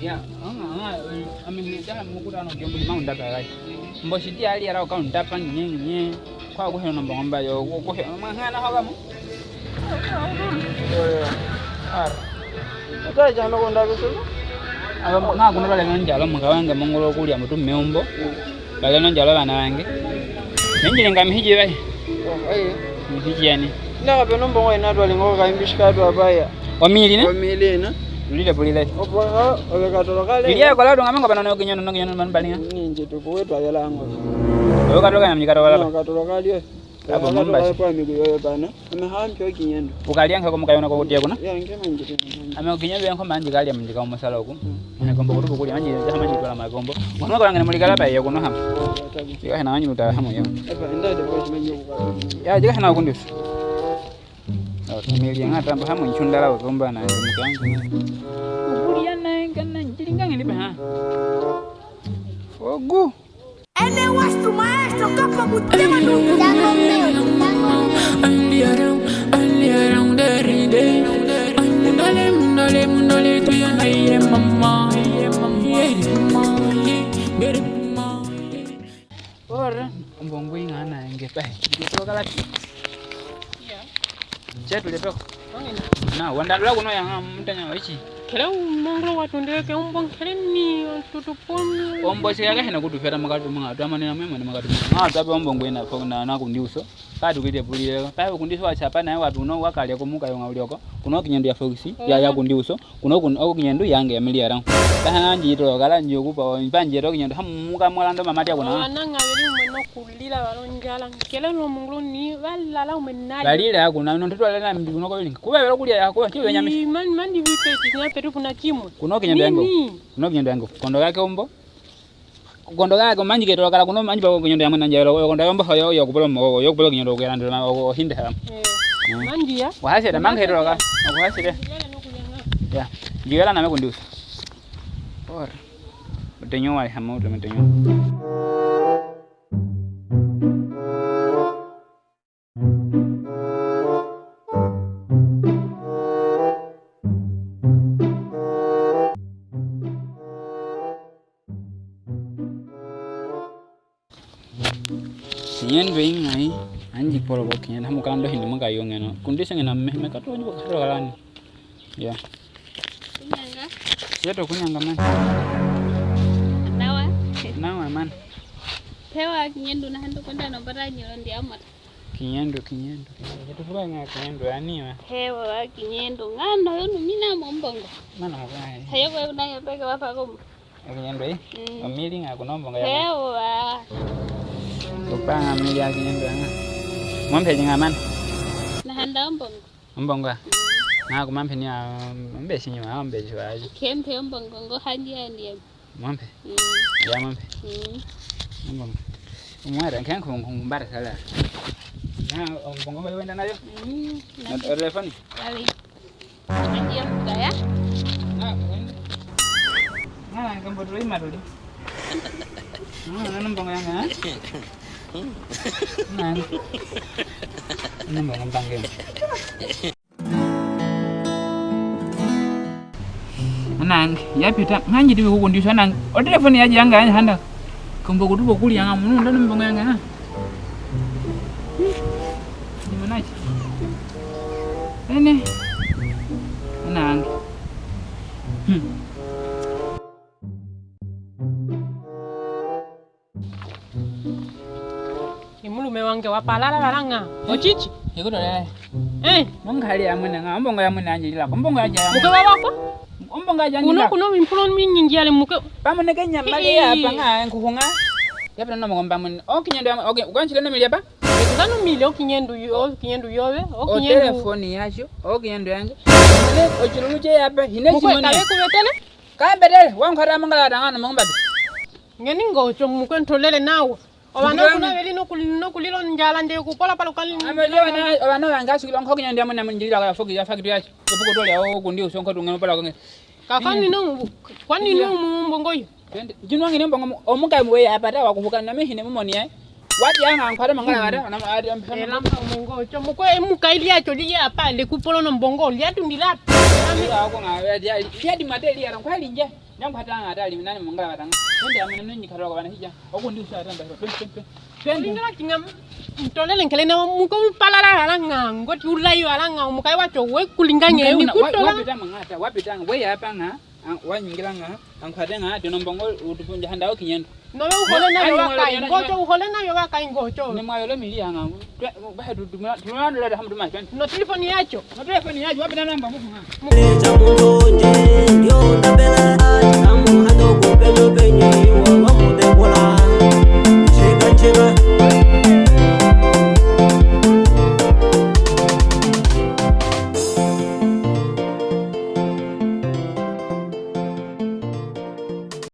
Ya, ameniita mukutano gyombo limanda kalai. Mboshiti ali ara ka undapa nyenye kwa kuhe nomba ngomba yo kuhe mangana hakamu. Ata jano konda kesulu. Aba ngakuno bale nanjalo mukawanga mongolo kulya mutu membo. Bale nanjalo bana bange. Nenjile ngamihije bai. Mihije yani. Ndaka pe nomba ngwa inadwa lingo ka imbishika adu abaya. Omili ne? Omili na. Lule bulile. Opo ha olekatolo kale. Iliya kwa lado ngamenga bana nokinyono balinga. Ninje tukuwetwa yalango. Oyo katoka na mjikatoka laba. Katolo kale. Abo mumba. Kwa miguyo bana. Amehampyo kinyendo. Ukalianka ko mukayona ko kutia kuna. Ya ngema njite. Amekinyabe yanko manje kali amjika omusala oku. Ngomba kutuko kuli manje jama manje tola magombo. Mwana ko ngene mulikala ba yekuno ham. Jika hana wanyu uta hamu yo. Apa ndade ko chimenye ku. Ya jika hana kundu. Tumili ngata mba hamu nchundala bagomba na mukangu. Kulia na ngana njilinga ngene ba ha. Ogu. Ele wastu maestro kapa mutima ndugu zangu leo. Aliaram deride. Munale tu ya naye mama. Ora, mbongo ingana ngepe. Ndiko kala. Chetu lepo. Na wandalwa kuno yang mtanya wichi. Kela mongolo watondeke umbongkele ni tutuponi. Ombo sikaka hena kutufera makatu mga twamane na mwema makatu. Tabe ombongo ina fona na kundiuso. Kadu kite pulile. Tabe kundiso achapa naye watu no wakalya kumuka yonga ulioko. Kuno kinyendo ya foxi ya kundiuso. Kuno kinyendo yange ya miliara. Bahana njito kala njokupa impanje ro kinyendo hamuka mwalando mamati akuna. Ananga beli umeno kulila balonjala. Kela no mongolo ni balala umenali. Balila akuna ntoto alana mbikuno ko linga. Kuba belo kulya yako kiwe nyamisi. Mandi vipeti nya petu kuna kimwe. Kuno kinyendo yango. Kuno kinyendo yango. Kondo yake ombo. Kondo yake manji keto kala kuno manji ba kinyendo yango nanja ro kondo yombo hoyo yo kubulo kinyendo ko yanda o hinde ha. Manji ya. Wahase da manghe ro ka. Wahase de. Ya. Jigala na me kundius. Or. Betenyo wal hamu to metenyo. Siyen doing ai anji polo boknya hamu kalando hindi mga kayo ngeno kundi sing na me kato nyo kato kalani ya Kunyanga siya to kunyanga man nawa man pewa kinyendo na hando kwenda no bara nyoro ndi amata kinyendo yeto fura nga kinyendo aniwa pewa kinyendo ngano yo numina mombongo mana mwae hayo kwa na yopeka wapa komo kinyendo amili nga kunombonga ya pewa kupanga amili ya kinyendo nga mwampe jinga man na handa ombongo ombonga na kumampe ni mbesi nyuma ambesi waje kempe ombongo ngo handi mwampe ya mwampe ombonga umwara nkanko ngumbara sala na ombongo bale wenda nayo na telefoni ali handi ya na ngambo doi marudi nambong yang ha nambong bangge nang ya pita nganji diwe kundi sana o telefoni aja anga handa kumbo kutubo kuli anga munu ndo nambong yang ha ni manaji ene nang Imulume wange wapalala balanga. Ochichi. ikuto le Mungali amuna nga mbongo ya muna anjira mbongo ya jaya muke wako mbongo ya janja kuno mimpulon minyingi ale muke pamune kenya mali hapa nga nkuhunga yapna no ngomba mun okinyendo okay ukwanchile no mili hapa kuzano mili okinyendo yobe o telefoni yacho okinyendo yange le ochiruje hapa hinechi muni muke kubetele kambetele wankara mangala dangana mangomba ngeni ngocho muke ntolele nawe Obana kuna veli no kulilo njala nde kupola pala ukali obana wangasu kilo nkokinya ndiamo na njira ya foki ya factory yacho kupuko dole ya kundi usonko tungeno pala konge kakani no kwani no mbongoyo jinwa ngine mbongo omuka mwe apata wakuvuka na mehine mumoni ai wati yanga nkwara mangala ada na adi ampana lamba mbongo cho muko emuka ili yacho li apa le kupolo no mbongo li atundila ndira ko nga ya di mateli ya nkwali nje Nyambo hatanga atali nani mungala batanga. Twende amene ninyi katoro kwa bana hija. Okundiusa atamba. Twende. Lingala kingam. Ntolele nkele na muko palala alanga ngoti ulayo alanga mukai wacho we kulinganye ukutola. Wapita mangata, wapita we hapa nga wanyingira nga ankhadenga tinombongo utupunja handao kinyendo. No uhole nayo wakai ngocho uhole nayo wakai ngocho. Ni mwayo mili anga. Bahe tunalandela hamdu ma twende. No telefoni yacho. No telefoni yacho wapita namba mufu nga. Cha mungu nje ndio ndabela, tamu hando kupendo penye